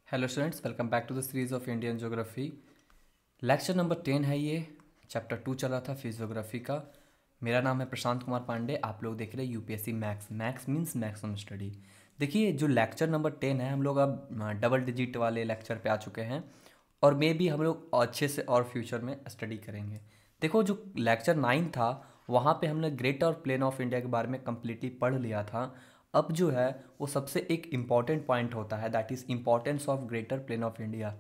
Hello students, welcome back to the series of Indian geography. Lecture number 10 है ये। Chapter 2 चल रहा था फिजियोग्राफी का। मेरा नाम है प्रशांत कुमार पांडे। आप लोग देख रहे हैं UPSC max. Max means maximum study. देखिए, जो लेक्चर नंबर 10 है, हम लोग अब डबल डिजिट वाले लेक्चर पे आ चुके हैं और मे भी हम लोग अच्छे से और फ्यूचर में स्टडी करेंगे। देखो, जो लेक्चर 9 था वहाँ पे हमने ग्रेट और प्लेन ऑफ इंडिया के बारे में कम्प्लीटली पढ़ लिया था। अब जो है वो सबसे एक इम्पॉर्टेंट पॉइंट होता है, that is importance of greater plain of India.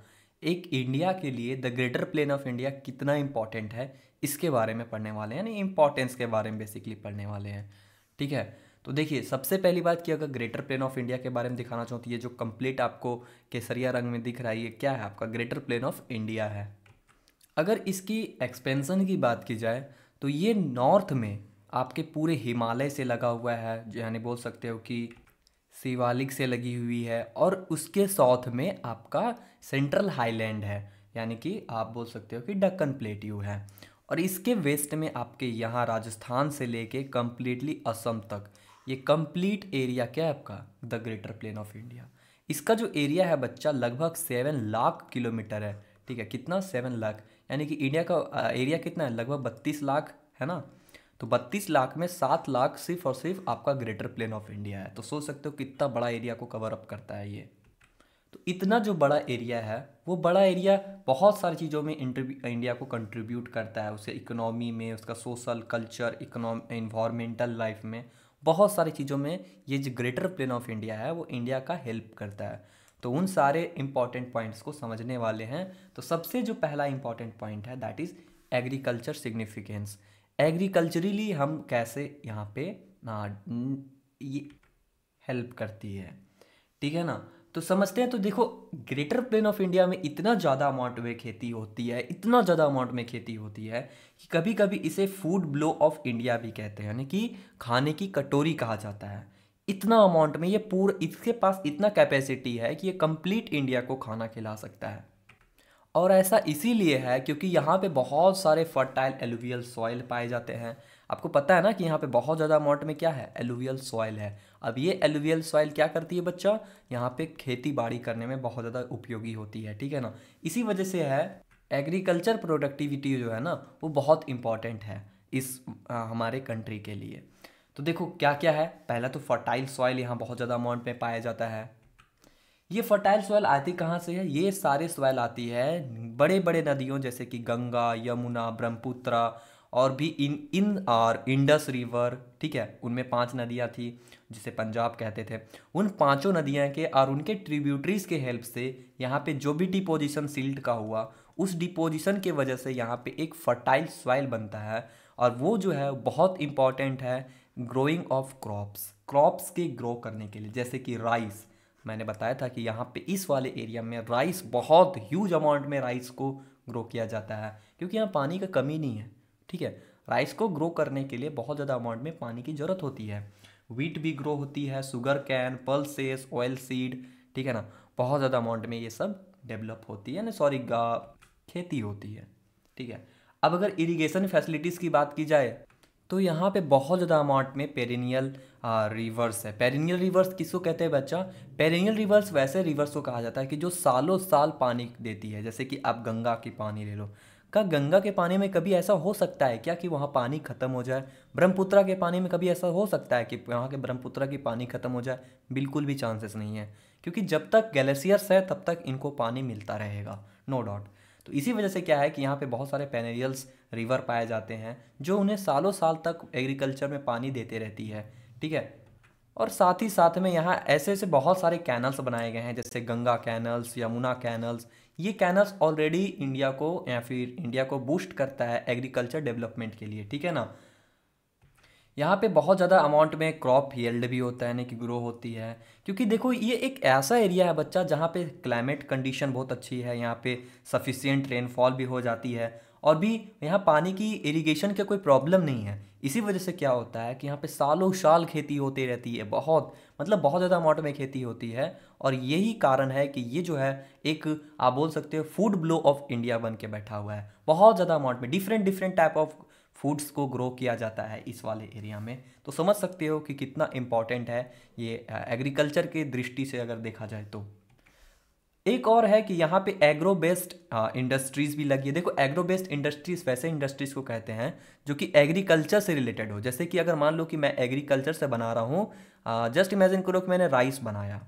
एक इंडिया के लिए the greater plain of India कितना इम्पॉर्टेंट है, इसके बारे में पढ़ने वाले हैं, यानी इम्पॉर्टेंस के बारे में बेसिकली पढ़ने वाले हैं। ठीक है, तो देखिए, सबसे पहली बात कि अगर ग्रेटर प्लेन ऑफ इंडिया के बारे में दिखाना चाहती है, जो कंप्लीट आपको केसरिया रंग में दिख रहा है, ये क्या है? आपका ग्रेटर प्लेन ऑफ इंडिया है। अगर इसकी एक्सपेंसन की बात की जाए तो ये नॉर्थ में आपके पूरे हिमालय से लगा हुआ है, यानी बोल सकते हो कि शिवालिक से लगी हुई है, और उसके साउथ में आपका सेंट्रल हाईलैंड है, यानी कि आप बोल सकते हो कि दक्कन प्लेट्यू है। और इसके वेस्ट में आपके यहाँ राजस्थान से लेके कम्प्लीटली असम तक ये कंप्लीट एरिया क्या है आपका? The greater plain of India. इसका जो एरिया है बच्चा, लगभग 7 लाख किलोमीटर है। ठीक है, कितना? 7 लाख। यानी कि इंडिया का एरिया कितना है? लगभग 32 लाख है ना। तो 32 लाख में 7 लाख सिर्फ और सिर्फ आपका ग्रेटर प्लेन ऑफ इंडिया है। तो सोच सकते हो कितना बड़ा एरिया को कवर अप करता है ये। तो इतना जो बड़ा एरिया है, वो बड़ा एरिया बहुत सारी चीज़ों में इंडिया को कंट्रीब्यूट करता है। उसे इकोनॉमी में, उसका सोशल, कल्चर, इन्वायरमेंटल लाइफ में, बहुत सारी चीज़ों में ये जो ग्रेटर प्लेन ऑफ इंडिया है वो इंडिया का हेल्प करता है। तो उन सारे इंपॉर्टेंट पॉइंट्स को समझने वाले हैं। तो सबसे जो पहला इंपॉर्टेंट पॉइंट है, that is agriculture significance. Agriculturally हम कैसे यहाँ पे ये हेल्प करती है। ठीक है ना। तो समझते हैं। तो देखो, ग्रेटर प्लेन ऑफ इंडिया में इतना ज़्यादा अमाउंट में खेती होती है, इतना ज़्यादा अमाउंट में खेती होती है कि कभी कभी इसे फूड ब्लो ऑफ इंडिया भी कहते हैं, यानी कि खाने की कटोरी कहा जाता है। इतना अमाउंट में ये पूरा, इसके पास इतना कैपेसिटी है कि ये कंप्लीट इंडिया को खाना खिला सकता है। और ऐसा इसीलिए है क्योंकि यहाँ पे बहुत सारे फर्टाइल एलुवियल सॉइल पाए जाते हैं। आपको पता है ना कि यहाँ पे बहुत ज़्यादा अमाउंट में क्या है? एलुवियल सॉइल है। अब ये एलुवियल सॉइल क्या करती है बच्चा? यहाँ पे खेती बाड़ी करने में बहुत ज़्यादा उपयोगी होती है। ठीक है ना। इसी वजह से है एग्रीकल्चर प्रोडक्टिविटी जो है ना, वो बहुत इंपॉर्टेंट है इस हमारे कंट्री के लिए। तो देखो क्या क्या है। पहला तो फर्टाइल सॉइल यहाँ बहुत ज़्यादा अमाउंट में पाया जाता है। ये फर्टाइल सॉइल आती कहाँ से है? ये सारे सॉइल आती है बड़े बड़े नदियों जैसे कि गंगा, यमुना, ब्रह्मपुत्र, और भी इन और इंडस रिवर। ठीक है, उनमें 5 नदियाँ थी जिसे पंजाब कहते थे। उन पांचों नदियाँ के और उनके ट्रिब्यूटरीज के हेल्प से यहाँ पे जो भी डिपोजिशन सिल्ट का हुआ, उस डिपोजिशन के वजह से यहाँ पे एक फर्टाइल सॉइल बनता है। और वो जो है बहुत इंपॉर्टेंट है ग्रोइंग ऑफ क्रॉप्स, क्रॉप्स के ग्रो करने के लिए। जैसे कि राइस, मैंने बताया था कि यहाँ पे इस वाले एरिया में राइस, बहुत ह्यूज अमाउंट में राइस को ग्रो किया जाता है क्योंकि यहाँ पानी का कमी नहीं है। ठीक है, राइस को ग्रो करने के लिए बहुत ज़्यादा अमाउंट में पानी की ज़रूरत होती है। व्हीट भी ग्रो होती है, sugar cane, pulses, oil seed. ठीक है ना। बहुत ज़्यादा अमाउंट में ये सब डेवलप होती है ना, सॉरी, खेती होती है। ठीक है। अब अगर इरिगेशन फैसिलिटीज़ की बात की जाए तो यहाँ पे बहुत ज़्यादा अमाउंट में पेरिनियल रिवर्स है। पेरिनियल रिवर्स किसको कहते हैं बच्चा? पेरिनियल रिवर्स वैसे रिवर्स को कहा जाता है कि जो सालों साल पानी देती है। जैसे कि आप गंगा की पानी ले लो। क्या गंगा के पानी में कभी ऐसा हो सकता है क्या कि वहाँ पानी ख़त्म हो जाए? ब्रह्मपुत्र के पानी में कभी ऐसा हो सकता है कि वहाँ के ब्रह्मपुत्र की पानी ख़त्म हो जाए? बिल्कुल भी चांसेस नहीं है, क्योंकि जब तक ग्लेशियर्स है तब तक इनको पानी मिलता रहेगा, नो डाउट। तो इसी वजह से क्या है कि यहाँ पे बहुत सारे पेरेनियल्स रिवर पाए जाते हैं जो उन्हें सालों साल तक एग्रीकल्चर में पानी देते रहती है। ठीक है। और साथ ही साथ में यहाँ ऐसे ऐसे बहुत सारे कैनल्स बनाए गए हैं, जैसे गंगा कैनल्स, यमुना कैनल्स। ये कैनल्स ऑलरेडी इंडिया को या फिर इंडिया को बूस्ट करता है एग्रीकल्चर डेवलपमेंट के लिए। ठीक है ना। यहाँ पे बहुत ज़्यादा अमाउंट में क्रॉप यील्ड भी होता है, यानी कि ग्रो होती है। क्योंकि देखो, ये एक ऐसा एरिया है बच्चा जहाँ पे क्लाइमेट कंडीशन बहुत अच्छी है, यहाँ पे सफिशिएंट रेनफॉल भी हो जाती है, और भी यहाँ पानी की इरिगेशन का कोई प्रॉब्लम नहीं है। इसी वजह से क्या होता है कि यहाँ पे सालों साल खेती होती रहती है, बहुत मतलब बहुत ज़्यादा अमाउंट में खेती होती है। और यही कारण है कि ये जो है एक, आप बोल सकते हो, फूड ब्लो ऑफ इंडिया बन के बैठा हुआ है। बहुत ज़्यादा अमाउंट में different different type of foods को ग्रो किया जाता है इस वाले एरिया में। तो समझ सकते हो कि कितना इम्पॉर्टेंट है ये एग्रीकल्चर की दृष्टि से अगर देखा जाए तो। एक और है कि यहाँ पे एग्रो बेस्ड इंडस्ट्रीज़ भी लगी है। देखो एग्रो बेस्ड इंडस्ट्रीज़ वैसे इंडस्ट्रीज़ को कहते हैं जो कि एग्रीकल्चर से रिलेटेड हो। जैसे कि अगर मान लो कि मैं एग्रीकल्चर से बना रहा हूँ, जस्ट इमेजिन करो कि मैंने राइस बनाया,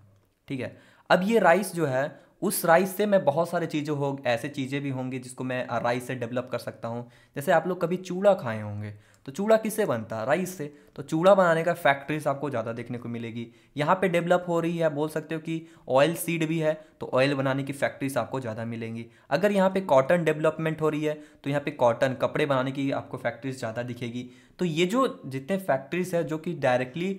ठीक है। अब ये राइस जो है, उस राइस से मैं बहुत सारे चीज़ें हो ऐसे चीज़ें भी होंगी जिसको मैं राइस से डेवलप कर सकता हूँ। जैसे आप लोग कभी चूड़ा खाए होंगे, तो चूड़ा किससे बनता है? राइस से। तो चूड़ा बनाने का फैक्ट्रीज आपको ज़्यादा देखने को मिलेगी। यहाँ पे डेवलप हो रही है, बोल सकते हो कि ऑयल सीड भी है, तो ऑयल बनाने की फैक्ट्रीज आपको ज़्यादा मिलेंगी। अगर यहाँ पे कॉटन डेवलपमेंट हो रही है तो यहाँ पे कॉटन कपड़े बनाने की आपको फैक्ट्रीज ज़्यादा दिखेगी। तो ये जो जितने फैक्ट्रीज है जो कि डायरेक्टली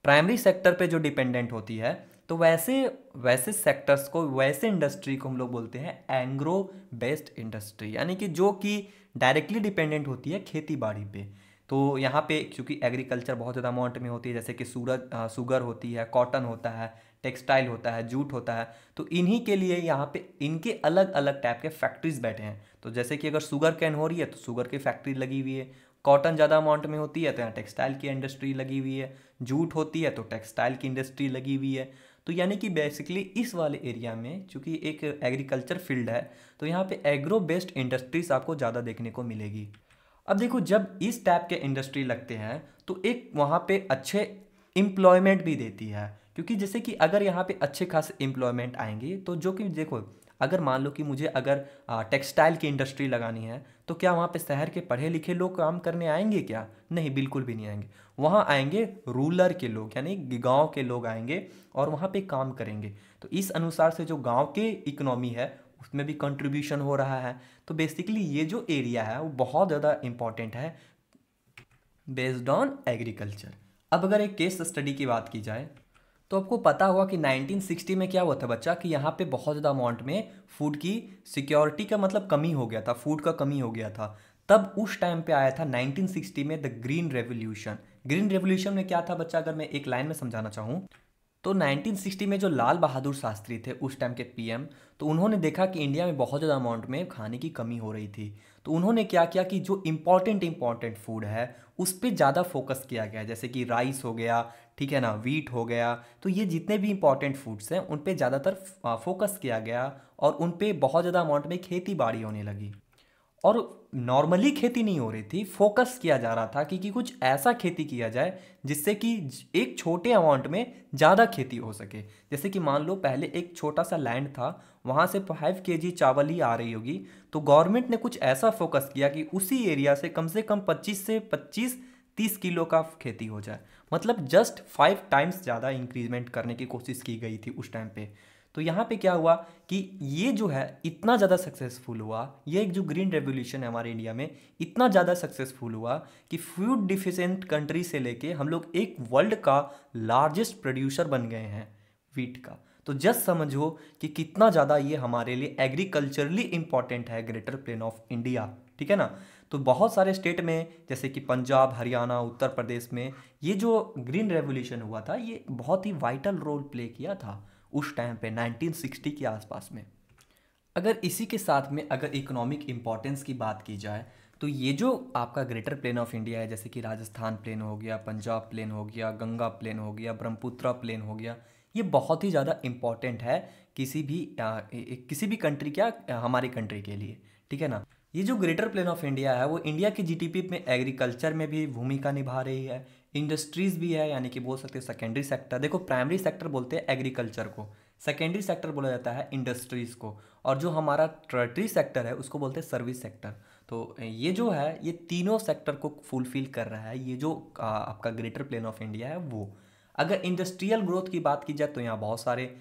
प्राइमरी सेक्टर पे जो डिपेंडेंट होती है, तो वैसे वैसे सेक्टर्स को, वैसे इंडस्ट्री को हम लोग बोलते हैं एंग्रो बेस्ड इंडस्ट्री, यानी कि जो कि डायरेक्टली डिपेंडेंट होती है खेती बाड़ी पे। तो यहाँ पे क्योंकि एग्रीकल्चर बहुत ज़्यादा अमाउंट में होती है, जैसे कि शुगर होती है, कॉटन होता है, टेक्सटाइल होता है, जूट होता है, तो इन्हीं के लिए यहाँ पे इनके अलग अलग टाइप के फैक्ट्रीज बैठे हैं। तो जैसे कि अगर शुगर कैन हो रही है तो शुगर की फैक्ट्री लगी हुई है, कॉटन ज़्यादा अमाउंट में होती है तो यहाँ टेक्सटाइल की इंडस्ट्री लगी हुई है, जूट होती है तो टेक्सटाइल की इंडस्ट्री लगी हुई है। तो यानी कि बेसिकली इस वाले एरिया में चूंकि एक एग्रीकल्चर फील्ड है, तो यहाँ पे एग्रो बेस्ड इंडस्ट्रीज आपको ज़्यादा देखने को मिलेगी। अब देखो जब इस टाइप के इंडस्ट्री लगते हैं तो एक वहाँ पे अच्छे एम्प्लॉयमेंट भी देती है, क्योंकि जैसे कि अगर यहाँ पे अच्छे खासे एम्प्लॉयमेंट आएंगे तो जो कि देखो, अगर मान लो कि मुझे अगर टेक्सटाइल की इंडस्ट्री लगानी है, तो क्या वहाँ पे शहर के पढ़े लिखे लोग काम करने आएंगे क्या? नहीं, बिल्कुल भी नहीं आएंगे। वहाँ आएंगे रूरल के लोग, यानी गांव के लोग आएंगे और वहाँ पे काम करेंगे। तो इस अनुसार से जो गांव के इकोनॉमी है उसमें भी कंट्रीब्यूशन हो रहा है। तो बेसिकली ये जो एरिया है वो बहुत ज़्यादा इंपॉर्टेंट है बेस्ड ऑन एग्रीकल्चर। अब अगर एक केस स्टडी की बात की जाए तो आपको पता होगा कि 1960 में क्या हुआ था बच्चा, कि यहाँ पे बहुत ज़्यादा अमाउंट में फूड की सिक्योरिटी का मतलब कमी हो गया था, फूड का कमी हो गया था। तब उस टाइम पे आया था 1960 में the green revolution. Green revolution में क्या था बच्चा, अगर मैं एक लाइन में समझाना चाहूँ तो 1960 में जो लाल बहादुर शास्त्री थे उस टाइम के पीएम, तो उन्होंने देखा कि इंडिया में बहुत ज़्यादा अमाउंट में खाने की कमी हो रही थी। तो उन्होंने क्या किया कि जो इम्पॉर्टेंट फूड है उस पर ज़्यादा फोकस किया गया, जैसे कि राइस हो गया, ठीक है ना, वीट हो गया। तो ये जितने भी इंपॉर्टेंट फूड्स हैं उन पे ज़्यादातर फोकस किया गया और उन पे बहुत ज़्यादा अमाउंट में खेती बाड़ी होने लगी। और नॉर्मली खेती नहीं हो रही थी, फोकस किया जा रहा था कि कुछ ऐसा खेती किया जाए जिससे कि एक छोटे अमाउंट में ज़्यादा खेती हो सके। जैसे कि मान लो पहले एक छोटा सा लैंड था, वहाँ से 5 kg चावल ही आ रही होगी, तो गवर्नमेंट ने कुछ ऐसा फोकस किया कि उसी एरिया से कम 25 से 30 किलो का खेती हो जाए। मतलब जस्ट 5 टाइम्स ज़्यादा इंक्रीजमेंट करने की कोशिश की गई थी उस टाइम पे। तो यहाँ पे क्या हुआ कि ये जो है इतना ज़्यादा सक्सेसफुल हुआ, ये एक जो ग्रीन रेवोल्यूशन है हमारे इंडिया में इतना ज़्यादा सक्सेसफुल हुआ कि फूड डिफिशिएंट कंट्री से लेके हम लोग एक वर्ल्ड का लार्जेस्ट प्रोड्यूसर बन गए हैं वीट का। तो जस्ट समझो कि कितना ज़्यादा ये हमारे लिए एग्रीकल्चरली इंपॉर्टेंट है ग्रेटर प्लेन ऑफ इंडिया, ठीक है ना। तो बहुत सारे स्टेट में जैसे कि पंजाब, हरियाणा, उत्तर प्रदेश में ये जो ग्रीन रेवोल्यूशन हुआ था ये बहुत ही वाइटल रोल प्ले किया था उस टाइम पे 1960 के आसपास में। अगर इसी के साथ में अगर इकोनॉमिक इम्पॉर्टेंस की बात की जाए तो ये जो आपका ग्रेटर प्लेन ऑफ इंडिया है, जैसे कि राजस्थान प्लेन हो गया, पंजाब प्लेन हो गया, गंगा प्लेन हो गया, ब्रह्मपुत्रा प्लेन हो गया, ये बहुत ही ज़्यादा इम्पॉर्टेंट है किसी भी कंट्री हमारी कंट्री के लिए, ठीक है ना। ये जो ग्रेटर प्लेन ऑफ इंडिया है वो इंडिया की जीडीपी में एग्रीकल्चर में भी भूमिका निभा रही है, इंडस्ट्रीज भी है, यानी कि बोल सकते हैं सेकेंडरी सेक्टर। देखो प्राइमरी सेक्टर बोलते हैं एग्रीकल्चर को, सेकेंडरी सेक्टर बोला जाता है इंडस्ट्रीज को, और जो हमारा टर्टरी सेक्टर है उसको बोलते हैं सर्विस सेक्टर। तो ये जो है ये तीनों सेक्टर को फुलफिल कर रहा है ये जो आपका ग्रेटर प्लेन ऑफ इंडिया है वो। अगर इंडस्ट्रियल ग्रोथ की बात की जाए तो यहाँ बहुत सारे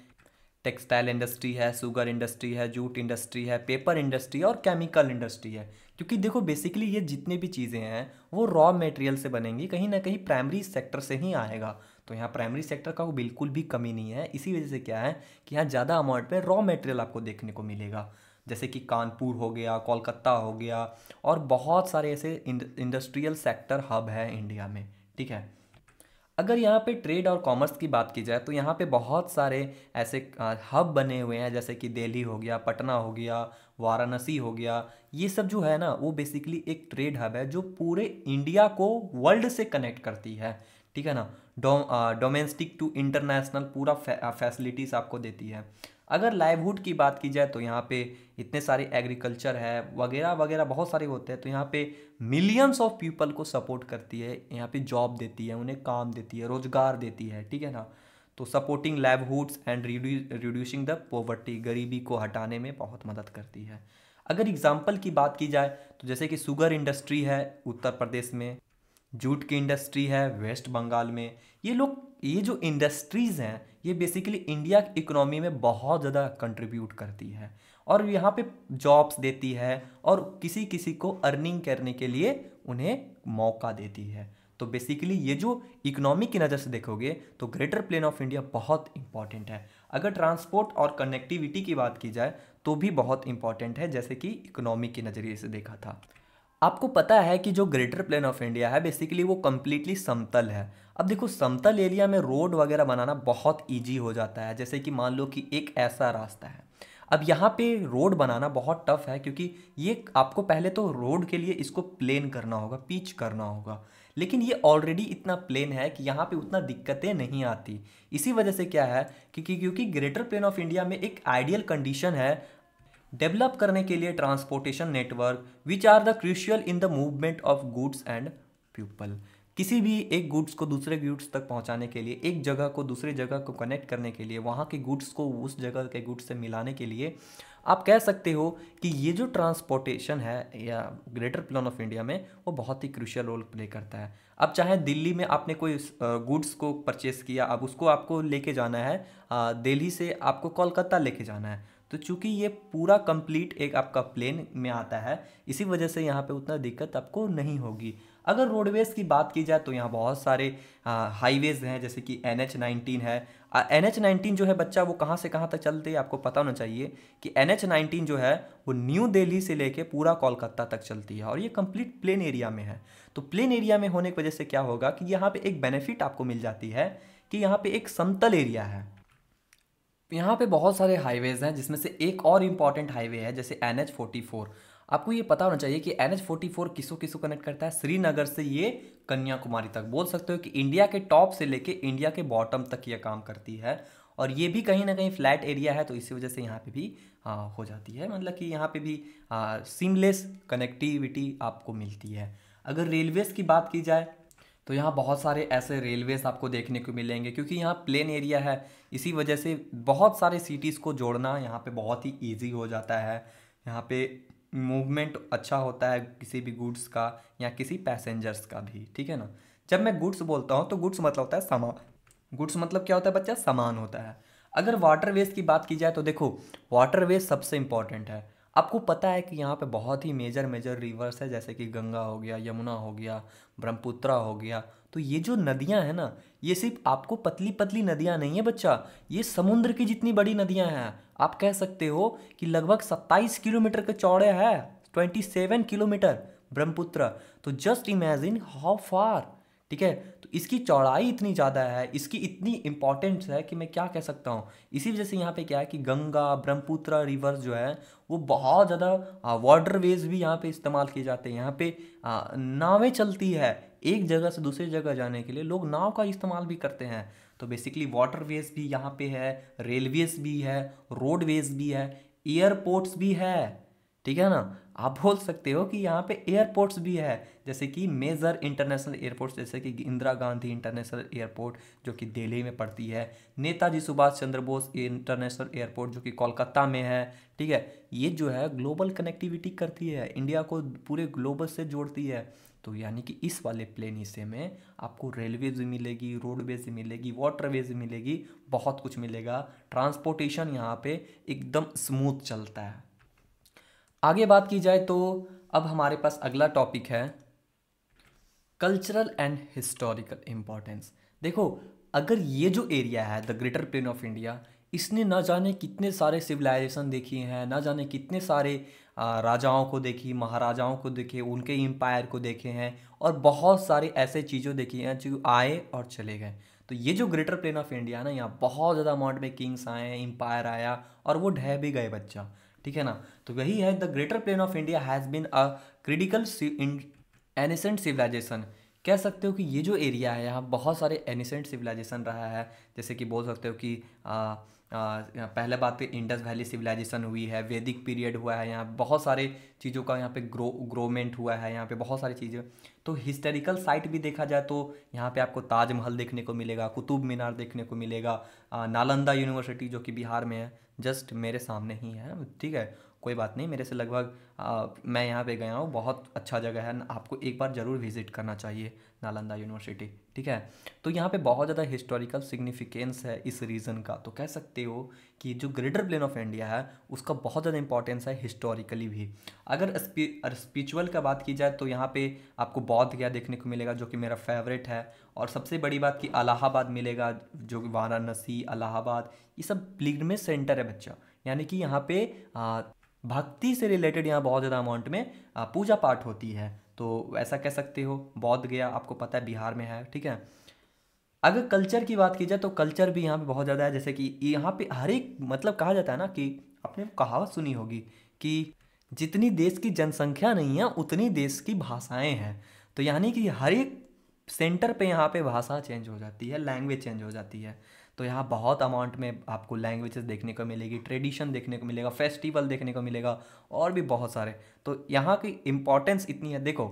टेक्सटाइल इंडस्ट्री है, शुगर इंडस्ट्री है, जूट इंडस्ट्री है, पेपर इंडस्ट्री है और केमिकल इंडस्ट्री है। क्योंकि देखो बेसिकली ये जितने भी चीज़ें हैं वो रॉ मटेरियल से बनेंगी, कहीं ना कहीं प्राइमरी सेक्टर से ही आएगा। तो यहाँ प्राइमरी सेक्टर का वो बिल्कुल भी कमी नहीं है। इसी वजह से क्या है कि यहाँ ज़्यादा अमाउंट में रॉ मटेरियल आपको देखने को मिलेगा, जैसे कि कानपुर हो गया, कोलकाता हो गया, और बहुत सारे ऐसे इंडस्ट्रियल सेक्टर हब है इंडिया में, ठीक है। अगर यहाँ पे ट्रेड और कॉमर्स की बात की जाए तो यहाँ पे बहुत सारे ऐसे हब बने हुए हैं, जैसे कि दिल्ली हो गया, पटना हो गया, वाराणसी हो गया। ये सब जो है ना वो बेसिकली एक ट्रेड हब है जो पूरे इंडिया को वर्ल्ड से कनेक्ट करती है, ठीक है ना। डोमेस्टिक टू इंटरनेशनल पूरा फैसिलिटीज़ आपको देती है। अगर लाइवहुड की बात की जाए तो यहाँ पे इतने सारे एग्रीकल्चर है वगैरह वगैरह बहुत सारे होते हैं, तो यहाँ पे मिलियंस ऑफ पीपल को सपोर्ट करती है, यहाँ पे जॉब देती है, उन्हें काम देती है, रोजगार देती है, ठीक है ना। तो supporting livelihoods and reducing the poverty, गरीबी को हटाने में बहुत मदद करती है। अगर एग्जाम्पल की बात की जाए तो जैसे कि शुगर इंडस्ट्री है उत्तर प्रदेश में, जूट की इंडस्ट्री है वेस्ट बंगाल में, ये जो इंडस्ट्रीज़ हैं ये बेसिकली इंडिया की इकोनॉमी में बहुत ज़्यादा कंट्रीब्यूट करती है और यहाँ पे जॉब्स देती है और किसी किसी को अर्निंग करने के लिए उन्हें मौका देती है। तो बेसिकली ये जो इकोनॉमी की नज़र से देखोगे तो ग्रेटर प्लेन ऑफ इंडिया बहुत इंपॉर्टेंट है। अगर ट्रांसपोर्ट और कनेक्टिविटी की बात की जाए तो भी बहुत इंपॉर्टेंट है, जैसे कि इकोनॉमी के नज़रिए से देखा था। आपको पता है कि जो ग्रेटर प्लेन ऑफ इंडिया है बेसिकली वो कम्प्लीटली समतल है। अब देखो समतल एरिया में रोड वगैरह बनाना बहुत इजी हो जाता है, जैसे कि मान लो कि एक ऐसा रास्ता है, अब यहाँ पे रोड बनाना बहुत टफ है क्योंकि ये आपको पहले तो रोड के लिए इसको प्लेन करना होगा, पिच करना होगा, लेकिन ये ऑलरेडी इतना प्लेन है कि यहाँ पे उतना दिक्कतें नहीं आती। इसी वजह से क्या है क्योंकि ग्रेटर प्लेन ऑफ इंडिया में एक आइडियल कंडीशन है डेवलप करने के लिए transportation network which are the crucial in the movement of goods and people. किसी भी एक गुड्स को दूसरे गुड्स तक पहुंचाने के लिए, एक जगह को दूसरी जगह को कनेक्ट करने के लिए, वहाँ के गुड्स को उस जगह के गुड्स से मिलाने के लिए आप कह सकते हो कि ये जो ट्रांसपोर्टेशन है या ग्रेटर प्लेन ऑफ इंडिया में वो बहुत ही क्रूशियल रोल प्ले करता है। अब चाहे दिल्ली में आपने कोई गुड्स को परचेस किया, अब उसको आपको लेके जाना है दिल्ली से आपको कोलकाता लेके जाना है, तो चूंकि ये पूरा कंप्लीट एक आपका प्लेन में आता है इसी वजह से यहाँ पे उतना दिक्कत आपको नहीं होगी। अगर रोडवेज़ की बात की जाए तो यहाँ बहुत सारे हाईवेज़ हैं, जैसे कि NH-19 है। NH-19 जो है बच्चा वो कहाँ से कहाँ तक चलती है आपको पता होना चाहिए कि NH-19 जो है वो न्यू दिल्ली से लेके पूरा कोलकाता तक चलती है और ये कंप्लीट प्लेन एरिया में है। तो प्लेन एरिया में होने की वजह से क्या होगा कि यहाँ पे एक बेनिफिट आपको मिल जाती है कि यहाँ पे एक समतल एरिया है। यहाँ पे बहुत सारे हाईवेज़ हैं जिसमें से एक और इम्पॉर्टेंट हाईवे है जैसे NH-44। आपको ये पता होना चाहिए कि NH-44 किसको किसको कनेक्ट करता है, श्रीनगर से ये कन्याकुमारी तक। बोल सकते हो कि इंडिया के टॉप से लेके इंडिया के बॉटम तक ये काम करती है और ये भी कहीं ना कहीं फ्लैट एरिया है, तो इसी वजह से यहाँ पे भी हो जाती है, मतलब कि यहाँ पे भी सीमलेस कनेक्टिविटी आपको मिलती है। अगर रेलवेज़ की बात की जाए तो यहाँ बहुत सारे ऐसे रेलवेज़ आपको देखने को मिलेंगे क्योंकि यहाँ प्लेन एरिया है, इसी वजह से बहुत सारे सिटीज़ को जोड़ना यहाँ पे बहुत ही इजी हो जाता है। यहाँ पे मूवमेंट अच्छा होता है किसी भी गुड्स का या किसी पैसेंजर्स का भी, ठीक है ना। जब मैं गुड्स बोलता हूँ तो गुड्स मतलब होता है सामान, गुड्स मतलब क्या होता है बच्चा, सामान होता है। अगर वाटरवेज की बात की जाए तो देखो वाटरवेज सबसे इंपॉर्टेंट है। आपको पता है कि यहाँ पे बहुत ही मेजर मेजर रिवर्स है, जैसे कि गंगा हो गया, यमुना हो गया, ब्रह्मपुत्रा हो गया। तो ये जो नदियाँ हैं ना, ये सिर्फ आपको पतली पतली नदियाँ नहीं है बच्चा, ये समुद्र की जितनी बड़ी नदियाँ हैं। आप कह सकते हो कि लगभग 27 किलोमीटर के चौड़े है, 27 किलोमीटर ब्रह्मपुत्र। तो जस्ट इमेजिन हाउ फार, ठीक है। तो इसकी चौड़ाई इतनी ज़्यादा है, इसकी इतनी इंपॉर्टेंस है कि मैं क्या कह सकता हूँ। इसी वजह से यहाँ पे क्या है कि गंगा ब्रह्मपुत्र रिवर्स जो है वो बहुत ज़्यादा वाटरवेज भी यहाँ पे इस्तेमाल किए जाते हैं। यहाँ पे नावें चलती है, एक जगह से दूसरी जगह जाने के लिए लोग नाव का इस्तेमाल भी करते हैं। तो बेसिकली वाटरवेज भी यहाँ पे है, रेलवेज भी है, रोडवेज भी है, एयरपोर्ट्स भी है, ठीक है ना। आप बोल सकते हो कि यहाँ पे एयरपोर्ट्स भी है, जैसे कि मेजर इंटरनेशनल एयरपोर्ट्स जैसे कि इंदिरा गांधी इंटरनेशनल एयरपोर्ट जो कि दिल्ली में पड़ती है, नेताजी सुभाष चंद्र बोस इंटरनेशनल एयरपोर्ट जो कि कोलकाता में है, ठीक है। ये जो है ग्लोबल कनेक्टिविटी करती है, इंडिया को पूरे ग्लोबल से जोड़ती है। तो यानी कि इस वाले प्लेन हिस्से में आपको रेलवेज भी मिलेगी, रोडवेज भी मिलेगी, वाटरवेज भी मिलेगी, बहुत कुछ मिलेगा। ट्रांसपोर्टेशन यहाँ पे एकदम स्मूथ चलता है। आगे बात की जाए तो अब हमारे पास अगला टॉपिक है कल्चरल एंड हिस्टोरिकल इम्पोर्टेंस। देखो अगर ये जो एरिया है the greater plain of India, इसने ना जाने कितने सारे सिविलाइजेशन देखी हैं, ना जाने कितने सारे राजाओं को देखी, महाराजाओं को देखे, उनके एम्पायर को देखे हैं और बहुत सारे ऐसे चीज़ों देखी हैं जो आए और चले गए। तो ये जो ग्रेटर प्लेन ऑफ इंडिया ना, यहाँ बहुत ज़्यादा अमाउंट में किंग्स आए, एम्पायर आया और वो ढह भी गए बच्चा, ठीक है ना। तो वही है the greater plain of India has been a critical ancient civilization. कह सकते हो कि ये जो एरिया है यहाँ बहुत सारे एनिसेंट सिविलाइजेशन रहा है। जैसे कि बोल सकते हो कि पहले बात तो इंडस वैली सिविलाइजेशन हुई है, वैदिक पीरियड हुआ है, यहाँ बहुत सारे चीज़ों का यहाँ पे ग्रोमेंट हुआ है, यहाँ पे बहुत सारी चीज़ें। तो हिस्टोरिकल साइट भी देखा जाए तो यहाँ पे आपको ताजमहल देखने को मिलेगा, कुतुब मीनार देखने को मिलेगा, नालंदा यूनिवर्सिटी जो कि बिहार में है, जस्ट मेरे सामने ही है, ठीक है। कोई बात नहीं, मेरे से लगभग मैं यहाँ पे गया हूँ, बहुत अच्छा जगह है, आपको एक बार ज़रूर विजिट करना चाहिए नालंदा यूनिवर्सिटी, ठीक है। तो यहाँ पे बहुत ज़्यादा हिस्टोरिकल सिग्निफिकेंस है इस रीजन का। तो कह सकते हो कि जो ग्रेटर प्लेन ऑफ इंडिया है उसका बहुत ज़्यादा इंपॉर्टेंस है हिस्टोरिकली भी। अगर स्पिरिचुअल का बात की जाए तो यहाँ पे आपको बौद्ध गया देखने को मिलेगा जो कि मेरा फेवरेट है। और सबसे बड़ी बात कि इलाहाबाद मिलेगा, जो कि वाराणसी, इलाहाबाद, ये सब पिलग्रिमेज सेंटर है बच्चा। यानी कि यहाँ पे भक्ति से रिलेटेड यहाँ बहुत ज़्यादा अमाउंट में पूजा पाठ होती है। तो ऐसा कह सकते हो। बौद्ध गया आपको पता है बिहार में है, ठीक है। अगर कल्चर की बात की जाए तो कल्चर भी यहाँ पे बहुत ज़्यादा है। जैसे कि यहाँ पे हर एक, मतलब कहा जाता है ना कि आपने कहावत सुनी होगी कि जितनी देश की जनसंख्या नहीं है उतनी देश की भाषाएं हैं। तो यानी कि हर एक सेंटर पे यहाँ पे भाषा चेंज हो जाती है, लैंग्वेज चेंज हो जाती है। तो यहाँ बहुत अमाउंट में आपको लैंग्वेजेस देखने को मिलेगी, ट्रेडिशन देखने को मिलेगा, फेस्टिवल देखने को मिलेगा और भी बहुत सारे। तो यहाँ की इम्पोर्टेंस इतनी है। देखो,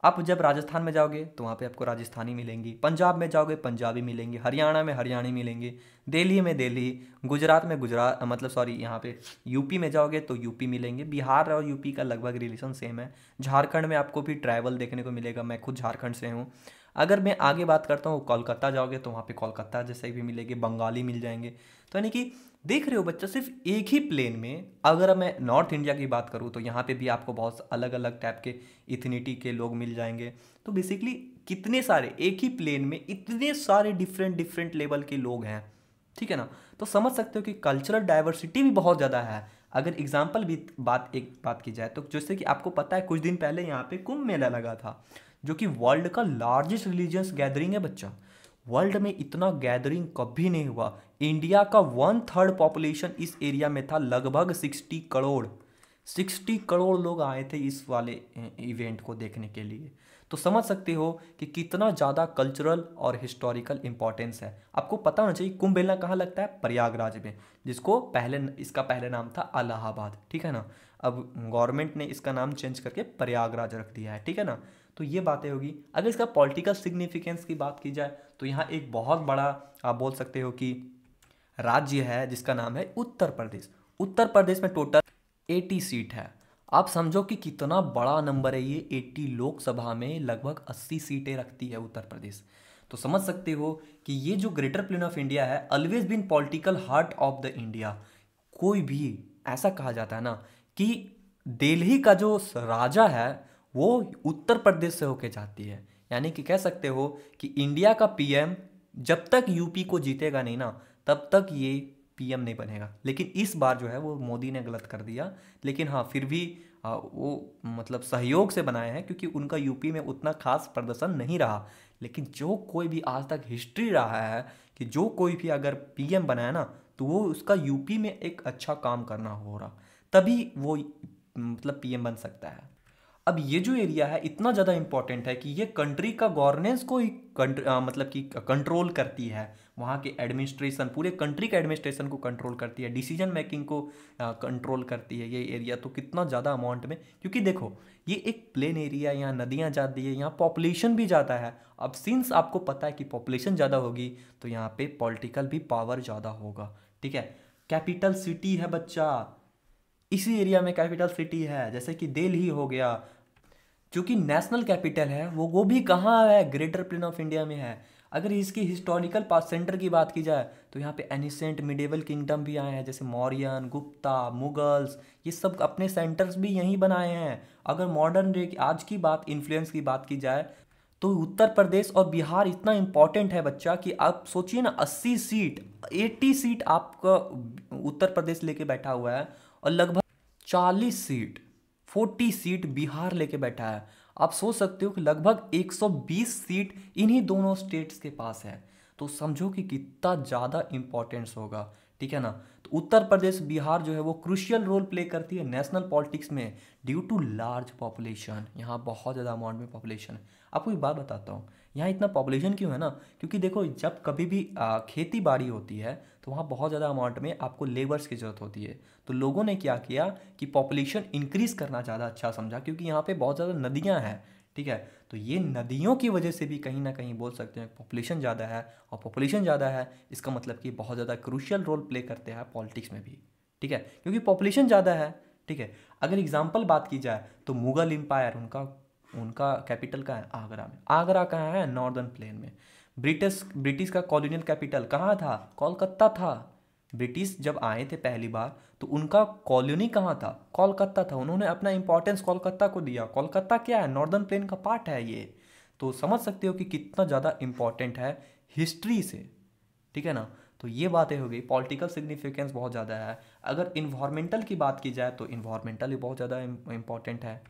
आप जब राजस्थान में जाओगे तो वहाँ पे आपको राजस्थानी मिलेंगी, पंजाब में जाओगे पंजाबी मिलेंगी, हरियाणा में हरियाणी मिलेंगी, दिल्ली में दिल्ली, गुजरात में गुजरात, मतलब सॉरी यहाँ पे यूपी में जाओगे तो यूपी मिलेंगे। बिहार और यूपी का लगभग रिलेशन सेम है। झारखंड में आपको भी ट्राइबल देखने को मिलेगा, मैं खुद झारखंड से हूँ। अगर मैं आगे बात करता हूँ, कोलकाता जाओगे तो वहाँ पे कोलकाता जैसे भी मिलेंगे, बंगाली मिल जाएंगे। तो यानी कि देख रहे हो बच्चा, सिर्फ एक ही प्लेन में अगर मैं नॉर्थ इंडिया की बात करूँ तो यहाँ पे भी आपको बहुत अलग अलग टाइप के इथनिटी के लोग मिल जाएंगे। तो बेसिकली कितने सारे, एक ही प्लेन में इतने सारे डिफरेंट डिफरेंट लेवल के लोग हैं, ठीक है ना। तो समझ सकते हो कि कल्चरल डाइवर्सिटी भी बहुत ज़्यादा है। अगर एग्जाम्पल भी एक बात की जाए तो जैसे कि आपको पता है कुछ दिन पहले यहाँ पे कुंभ मेला लगा था, जो कि वर्ल्ड का लार्जेस्ट रिलीजियस गैदरिंग है बच्चा। वर्ल्ड में इतना गैदरिंग कभी नहीं हुआ। इंडिया का 1/3 पॉपुलेशन इस एरिया में था, लगभग 60 करोड़ लोग आए थे इस वाले इवेंट को देखने के लिए। तो समझ सकते हो कि कितना ज़्यादा कल्चरल और हिस्टोरिकल इंपॉर्टेंस है। आपको पता होना चाहिए कुंभ मेला कहाँ लगता है, प्रयागराज में, जिसको इसका पहले नाम था इलाहाबाद, ठीक है ना। अब गवर्नमेंट ने इसका नाम चेंज करके प्रयागराज रख दिया है, ठीक है ना। तो ये बातें होगी। अगर इसका पॉलिटिकल सिग्निफिकेंस की बात की जाए तो यहाँ एक बहुत बड़ा, आप बोल सकते हो कि राज्य है जिसका नाम है उत्तर प्रदेश। उत्तर प्रदेश में टोटल 80 सीट है। आप समझो कि कितना बड़ा नंबर है ये। 80 लोकसभा में लगभग 80 सीटें रखती है उत्तर प्रदेश। तो समझ सकते हो कि ये जो ग्रेटर प्लेन ऑफ इंडिया है, always been political heart of the India. कोई भी, ऐसा कहा जाता है ना कि दिल्ली का जो राजा है वो उत्तर प्रदेश से होके जाती है। यानी कि कह सकते हो कि इंडिया का पीएम जब तक यूपी को जीतेगा नहीं ना, तब तक ये पीएम नहीं बनेगा। लेकिन इस बार जो है वो मोदी ने गलत कर दिया। लेकिन हाँ, फिर भी वो मतलब सहयोग से बनाए हैं, क्योंकि उनका यूपी में उतना खास प्रदर्शन नहीं रहा। लेकिन जो कोई भी आज तक हिस्ट्री रहा है कि जो कोई भी अगर पीएम बना है ना, तो वो उसका यूपी में एक अच्छा काम करना हो रहा, तभी वो मतलब पीएम बन सकता है। अब ये जो एरिया है इतना ज़्यादा इंपॉर्टेंट है कि ये कंट्री का गवर्नेंस को ही मतलब कि कंट्रोल करती है। वहाँ के एडमिनिस्ट्रेशन, पूरे कंट्री का एडमिनिस्ट्रेशन को कंट्रोल करती है, डिसीजन मेकिंग को कंट्रोल करती है ये एरिया। तो कितना ज़्यादा अमाउंट में, क्योंकि देखो ये एक प्लेन एरिया, यहाँ नदियाँ जाती है, यहाँ पॉपुलेशन भी ज़्यादा है। अब सिंस आपको पता है कि पॉपुलेशन ज़्यादा होगी तो यहाँ पे पॉलिटिकल भी पावर ज़्यादा होगा, ठीक है। कैपिटल सिटी है बच्चा, इसी एरिया में कैपिटल सिटी है, जैसे कि दिल्ली हो गया, जो कि नेशनल कैपिटल है। वो भी कहाँ है, ग्रेटर प्लेन ऑफ इंडिया में है। अगर इसकी हिस्टोरिकल पास सेंटर की बात की जाए तो यहाँ पे एनिसेंट मिडेवल किंगडम भी आए हैं, जैसे मौर्यन, गुप्ता, मुगल्स, ये सब अपने सेंटर्स भी यहीं बनाए हैं। अगर मॉडर्न डे आज की बात, इन्फ्लुएंस की बात की जाए तो उत्तर प्रदेश और बिहार इतना इंपॉर्टेंट है बच्चा कि आप सोचिए ना, 80 सीट, 80 सीट आपका उत्तर प्रदेश लेके बैठा हुआ है और लगभग 40 सीट, 40 सीट बिहार लेके बैठा है। आप सोच सकते हो कि लगभग 120 सीट इन्हीं दोनों स्टेट्स के पास है। तो समझो कि कितना ज़्यादा इंपॉर्टेंस होगा, ठीक है ना। तो तो उत्तर प्रदेश बिहार जो है वो क्रूशियल रोल प्ले करती है नेशनल पॉलिटिक्स में ड्यू टू लार्ज पॉपुलेशन। यहाँ बहुत ज़्यादा अमाउंट में पॉपुलेशन है। आपको एक बात बताता हूँ, यहाँ इतना पॉपुलेशन क्यों है ना, क्योंकि देखो जब कभी भी खेती बाड़ी होती है तो वहाँ बहुत ज़्यादा अमाउंट में आपको लेबर्स की ज़रूरत होती है। तो लोगों ने क्या किया कि पॉपुलेशन इंक्रीज़ करना ज़्यादा अच्छा समझा, क्योंकि यहाँ पे बहुत ज़्यादा नदियाँ हैं, ठीक है। तो ये नदियों की वजह से भी कहीं ना कहीं बोल सकते हैं पॉपुलेशन ज़्यादा है, और पॉपुलेशन ज़्यादा है इसका मतलब कि बहुत ज़्यादा क्रूशियल रोल प्ले करते हैं पॉलिटिक्स में भी, ठीक है, क्योंकि पॉपुलेशन ज़्यादा है, ठीक है। अगर एग्जाम्पल बात की जाए तो मुगल एम्पायर, उनका उनका कैपिटल कहाँ है, आगरा में। आगरा कहाँ है, नॉर्दर्न प्लेन में। ब्रिटिश का कॉलोनियल कैपिटल कहाँ था, कोलकाता था। ब्रिटिश जब आए थे पहली बार तो उनका कॉलोनी कहाँ था, कोलकाता था। उन्होंने अपना इंपॉर्टेंस कोलकाता को दिया। कोलकाता क्या है, नॉर्दर्न प्लेन का पार्ट है ये। तो समझ सकते हो कि कितना ज़्यादा इंपॉर्टेंट है हिस्ट्री से, ठीक है ना। तो ये बातें हो गई, पॉलिटिकल सिग्निफिकेंस बहुत ज़्यादा है। अगर इन्वायरमेंटल की बात की जाए तो इन्वायरमेंटल भी बहुत ज़्यादा इंपॉर्टेंट है।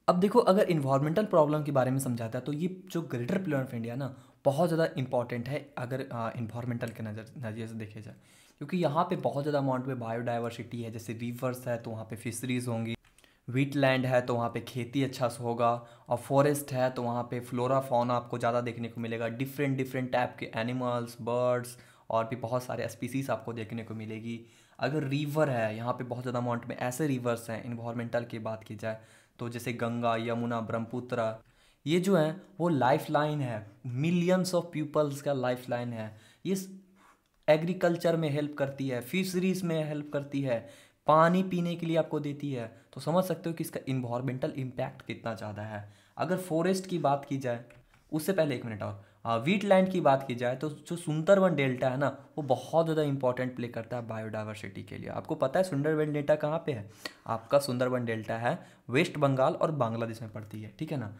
अब देखो अगर इन्वायरमेंटल प्रॉब्लम के बारे में समझाता है तो ये जो ग्रेटर प्लेन ऑफ इंडिया ना बहुत ज़्यादा इंपॉर्टेंट है अगर इन्वायरमेंटल के नज़रिए से देखे जाए, क्योंकि यहाँ पे बहुत ज़्यादा अमाउंट में बायोडाइवर्सिटी है। जैसे रिवर्स है तो वहाँ पे फिशरीज होंगी, वीट लैंड है तो वहाँ पे खेती अच्छा से होगा, और फॉरेस्ट है तो वहाँ पे फ्लोरा फौना आपको ज़्यादा देखने को मिलेगा। डिफरेंट डिफरेंट टाइप के एनिमल्स, बर्ड्स और भी बहुत सारे स्पीसीज आपको देखने को मिलेगी। अगर रिवर है, यहाँ पे बहुत ज़्यादा अमाउंट में ऐसे रिवर्स हैं इन्वायरमेंटल की बात की जाए तो, जैसे गंगा, यमुना, ब्रह्मपुत्र, ये जो है वो लाइफ लाइन है, मिलियंस ऑफ पीपल्स का लाइफ लाइन है। ये एग्रीकल्चर में हेल्प करती है, फिशरीज में हेल्प करती है, पानी पीने के लिए आपको देती है। तो समझ सकते हो कि इसका इन्वायरमेंटल इम्पैक्ट कितना ज़्यादा है। अगर फॉरेस्ट की बात की जाए, उससे पहले एक मिनट और, वीट लैंड की बात की जाए तो जो सुंदरवन डेल्टा है ना वो बहुत ज़्यादा इंपॉर्टेंट प्ले करता है बायोडाइवर्सिटी के लिए। आपको पता है सुंदरवन डेल्टा कहाँ पे है, आपका सुंदरवन डेल्टा है वेस्ट बंगाल और बांग्लादेश में पड़ती है, ठीक है ना।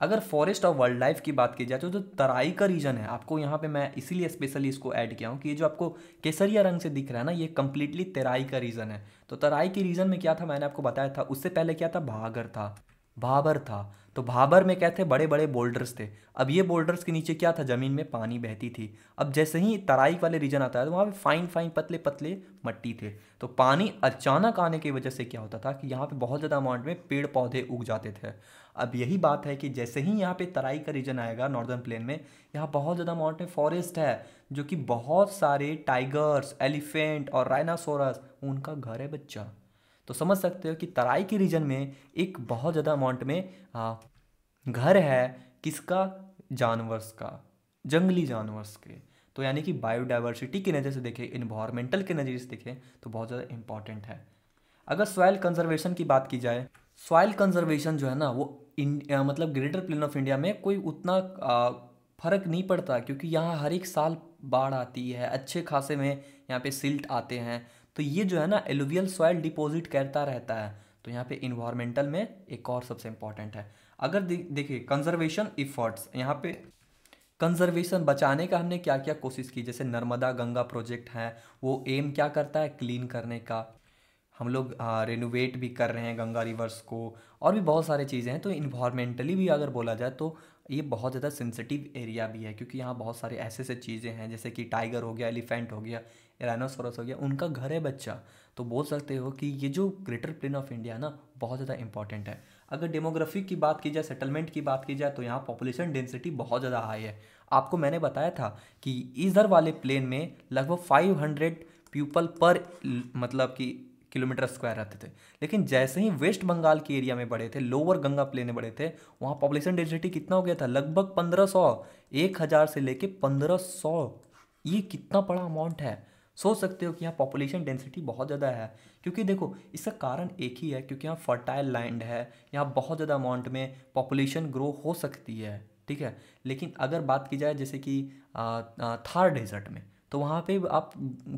अगर फॉरेस्ट और वाइल्ड लाइफ की बात की जाए तो जो तराई का रीजन है, आपको यहाँ पे मैं इसीलिए स्पेशली इसको ऐड किया हूँ कि ये जो आपको केसरिया रंग से दिख रहा है ना, ये कंप्लीटली तराई का रीजन है। तो तराई के रीजन में क्या था, मैंने आपको बताया था। उससे पहले क्या था, भागर था, भाबर था। तो भाबर में क्या थे, बड़े बड़े बोल्डर्स थे। अब ये बोल्डर्स के नीचे क्या था, ज़मीन में पानी बहती थी। अब जैसे ही तराई वाले रीजन आता है तो वहाँ पे फाइन फाइन पतले पतले मट्टी थे। तो पानी अचानक आने की वजह से क्या होता था कि यहाँ पे बहुत ज़्यादा अमाउंट में पेड़ पौधे उग जाते थे। अब यही बात है कि जैसे ही यहाँ पे तराई का रीजन आएगा नॉर्दर्न प्लेन में, यहाँ बहुत ज़्यादा अमाउंट में फॉरेस्ट है, जो कि बहुत सारे टाइगर्स, एलिफेंट और राइनासोरस, उनका घर है बच्चा। तो समझ सकते हो कि तराई के रीजन में एक बहुत ज़्यादा अमाउंट में घर है किसका, जानवर्स का, जंगली जानवर्स के। तो यानी कि बायोडाइवर्सिटी की नज़र से देखें, इन्वायरमेंटल के नज़रिए से देखें तो बहुत ज़्यादा इंपॉर्टेंट है। अगर सॉइल कंजर्वेशन की बात की जाए, सॉइल कंजर्वेशन जो है ना वो मतलब ग्रेटर प्लेन ऑफ इंडिया में कोई उतना फर्क नहीं पड़ता, क्योंकि यहाँ हर एक साल बाढ़ आती है, अच्छे खासे में यहाँ पे सिल्ट आते हैं। तो ये जो है ना एलुवियल सॉइल डिपॉजिट करता रहता है। तो यहाँ पे इन्वायरमेंटल में एक और सबसे इम्पॉर्टेंट है। अगर देखिए कंजर्वेशन इफर्ट्स, यहाँ पे कंजर्वेशन बचाने का हमने क्या क्या कोशिश की, जैसे नर्मदा गंगा प्रोजेक्ट है, वो एम क्या करता है, क्लीन करने का। हम लोग रेनोवेट भी कर रहे हैं गंगा रिवर्स को, और भी बहुत सारी चीज़ें हैं। तो इन्वायरमेंटली भी अगर बोला जाए तो ये बहुत ज़्यादा सेंसिटिव एरिया भी है, क्योंकि यहाँ बहुत सारे ऐसे ऐसे चीज़ें हैं जैसे कि टाइगर हो गया, एलिफेंट हो गया, राइनोसोरस हो गया, उनका घर है बच्चा। तो बोल सकते हो कि ये जो ग्रेटर प्लेन ऑफ इंडिया ना बहुत ज़्यादा इंपॉर्टेंट है। अगर डेमोग्राफी की बात की जाए, सेटलमेंट की बात की जाए, तो यहाँ पॉपुलेशन डेंसिटी बहुत ज़्यादा हाई है। आपको मैंने बताया था कि इधर वाले प्लेन में लगभग 500 पीपल पर मतलब कि किलोमीटर स्क्वायर रहते थे। लेकिन जैसे ही वेस्ट बंगाल के एरिया में बढ़े थे, लोअर गंगा प्लेन में बढ़े थे, वहाँ पॉपुलेशन डेंसिटी कितना हो गया था, लगभग 1500, 1000 से लेके 1500। ये कितना बड़ा अमाउंट है, सोच सकते हो कि यहाँ पॉपुलेशन डेंसिटी बहुत ज़्यादा है। क्योंकि देखो इसका कारण एक ही है, क्योंकि यहाँ फर्टाइल लैंड है, यहाँ बहुत ज़्यादा अमाउंट में पॉपुलेशन ग्रो हो सकती है, ठीक है। लेकिन अगर बात की जाए जैसे कि थार डेजर्ट में, तो वहाँ पे आप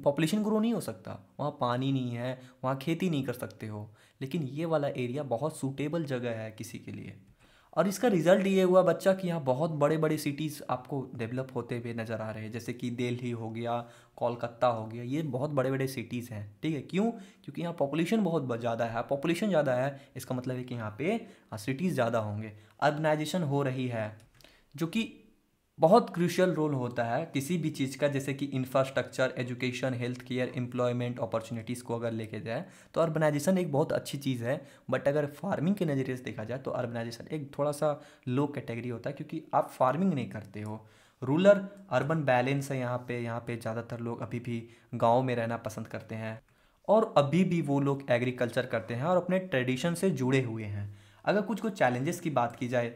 पॉपुलेशन ग्रो नहीं हो सकता, वहाँ पानी नहीं है, वहाँ खेती नहीं कर सकते हो। लेकिन ये वाला एरिया बहुत सूटेबल जगह है किसी के लिए। और इसका रिजल्ट ये हुआ बच्चा कि यहाँ बहुत बड़े बड़े सिटीज़ आपको डेवलप होते हुए नज़र आ रहे हैं, जैसे कि दिल्ली हो गया, कोलकाता हो गया, ये बहुत बड़े बड़े सिटीज़ हैं, ठीक है। क्यों, क्योंकि यहाँ पॉपुलेशन बहुत ज़्यादा है। पॉपुलेशन ज़्यादा है इसका मतलब है कि यहाँ पे सिटीज़ ज़्यादा होंगे, अर्बनाइजेशन हो रही है, जो कि बहुत क्रूशियल रोल होता है किसी भी चीज़ का, जैसे कि infrastructure, education, health care, employment opportunities को अगर लेके जाए तो अर्बनाइजेशन एक बहुत अच्छी चीज़ है। बट अगर फार्मिंग के नज़रिए से देखा जाए तो अर्बनाइजेशन एक थोड़ा सा लो कैटेगरी होता है, क्योंकि आप फार्मिंग नहीं करते हो। रूरल अर्बन बैलेंस है यहाँ पे ज़्यादातर लोग अभी भी गाँव में रहना पसंद करते हैं, और अभी भी वो लोग एग्रीकल्चर करते हैं और अपने ट्रेडिशन से जुड़े हुए हैं। अगर कुछ कुछ चैलेंजेस की बात की जाए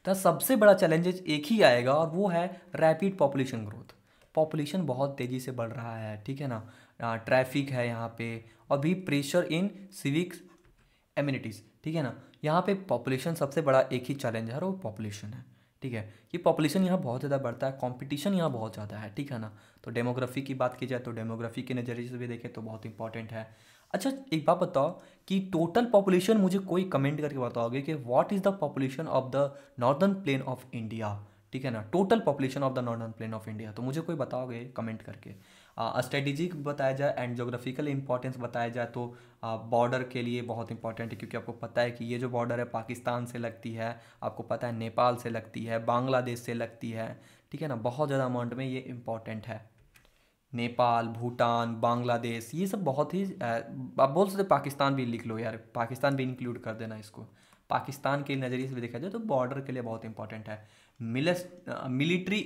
तो सबसे बड़ा चैलेंजेस एक ही आएगा, और वो है रैपिड पॉपुलेशन ग्रोथ। पॉपुलेशन बहुत तेज़ी से बढ़ रहा है, ठीक है ना। ट्रैफिक है यहाँ पे, और भी प्रेशर इन सिविक्स एम्यूनिटीज़, ठीक है ना। यहाँ पे पॉपुलेशन सबसे बड़ा एक ही चैलेंज है, और वो पॉपुलेशन है, ठीक है। ये पॉपुलेशन यहाँ बहुत ज़्यादा बढ़ता है, कंपटीशन यहाँ बहुत ज़्यादा है, ठीक है ना। तो डेमोग्राफी की बात की जाए तो डेमोग्राफी के नज़रिए से भी देखें तो बहुत इंपॉर्टेंट है। अच्छा, एक बात बताओ कि टोटल पॉपुलेशन, मुझे कोई कमेंट करके बताओगे कि what is the population of the northern plain of India, ठीक है ना। Total population of the northern plain of India, तो मुझे कोई बताओगे कमेंट करके। स्ट्रेटेजिक बताया जाए एंड जोग्राफिकल इंपॉर्टेंस बताया जाए तो बॉर्डर के लिए बहुत इंपॉर्टेंट है, क्योंकि आपको पता है कि ये जो बॉर्डर है पाकिस्तान से लगती है, आपको पता है नेपाल से लगती है, बांग्लादेश से लगती है, ठीक है ना। बहुत ज़्यादा अमाउंट में ये इंपॉर्टेंट है। नेपाल, भूटान, बांग्लादेश, ये सब बहुत ही आप बोल सकते पाकिस्तान भी लिख लो यार, पाकिस्तान भी इंक्लूड कर देना इसको। पाकिस्तान के नज़रिए से भी देखा जाए तो बॉर्डर के लिए बहुत इंपॉर्टेंट है। मिलिट्री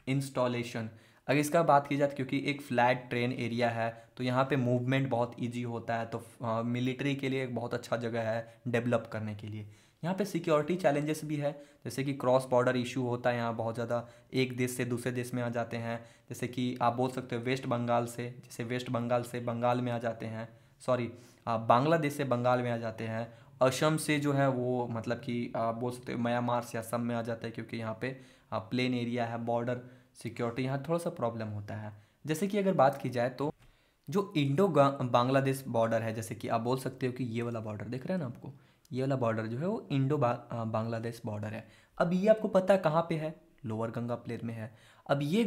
इंस्टॉलेशन, अगर इसका बात की जाए तो क्योंकि एक फ्लैट ट्रेन एरिया है तो यहाँ पे मूवमेंट बहुत इजी होता है, तो मिलिट्री के लिए एक बहुत अच्छा जगह है डेवलप करने के लिए। यहाँ पे सिक्योरिटी चैलेंजेस भी है, जैसे कि क्रॉस बॉर्डर इशू होता है यहाँ बहुत ज़्यादा, एक देश से दूसरे देश में आ जाते हैं। जैसे कि आप बोल सकते हो वेस्ट बंगाल से, जैसे वेस्ट बंगाल से बंगाल में आ जाते हैं, सॉरी बांग्लादेश से बंगाल में आ जाते हैं। असम से जो है वो मतलब कि आप बोल सकते हो म्यांमार से असम में आ जाता है, क्योंकि यहाँ पे प्लेन एरिया है, बॉर्डर सिक्योरिटी यहाँ थोड़ा सा प्रॉब्लम होता है। जैसे कि अगर बात की जाए तो जो इंडो बांग्लादेश बॉर्डर है, जैसे कि आप बोल सकते हो कि ये वाला बॉर्डर दिख रहा है ना आपको, ये वाला बॉर्डर जो है वो इंडो बांग्लादेश बॉर्डर है। अब ये आपको पता है कहाँ पे है, लोअर गंगा प्लेन में है। अब ये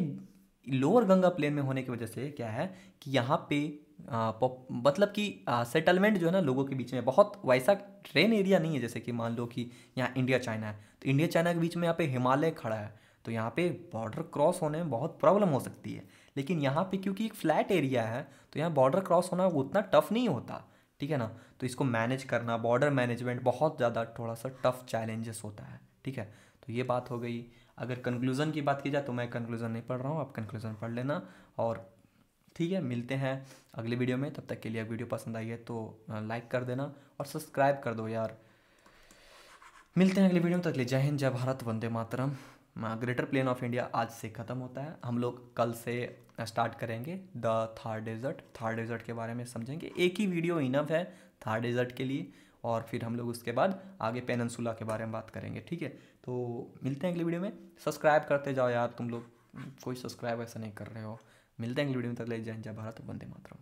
लोअर गंगा प्लेन में होने की वजह से क्या है कि यहाँ पे मतलब कि सेटलमेंट जो है ना लोगों के बीच में बहुत वैसा ट्रेन एरिया नहीं है, जैसे कि मान लो कि यहाँ इंडिया चाइना है, तो इंडिया चाइना के बीच में यहाँ पे हिमालय खड़ा है, तो यहाँ पे बॉर्डर क्रॉस होने में बहुत प्रॉब्लम हो सकती है। लेकिन यहाँ पे क्योंकि एक फ्लैट एरिया है तो यहाँ बॉर्डर क्रॉस होना उतना टफ नहीं होता, ठीक है ना। तो इसको मैनेज करना, बॉर्डर मैनेजमेंट बहुत ज़्यादा थोड़ा सा टफ चैलेंजेस होता है, ठीक है। तो ये बात हो गई। अगर कंक्लूज़न की बात की जाए तो मैं कंक्लूज़न नहीं पढ़ रहा हूँ, आप कंक्लूज़न पढ़ लेना। और ठीक है, मिलते हैं अगले वीडियो में, तब तक के लिए वीडियो पसंद आई है तो लाइक कर देना और सब्सक्राइब कर दो यार। मिलते हैं अगले वीडियो में, तक के लिए जय हिंद, जय Bharat, Vande Mataram. Greater plain of India आज से ख़त्म होता है, हम लोग कल से स्टार्ट करेंगे the Thar desert. Thar desert के बारे में समझेंगे, एक ही वीडियो इनफ है थार डेजर्ट के लिए, और फिर हम लोग उसके बाद आगे पेननसुला के बारे में बात करेंगे, ठीक है। तो मिलते हैं अगली वीडियो में, सब्सक्राइब करते जाओ यार, तुम लोग कोई सब्सक्राइब ऐसा नहीं कर रहे हो। मिलते हैं अगली वीडियो में, तक ले जय हिंद, जय भारत, वंदे मातरम।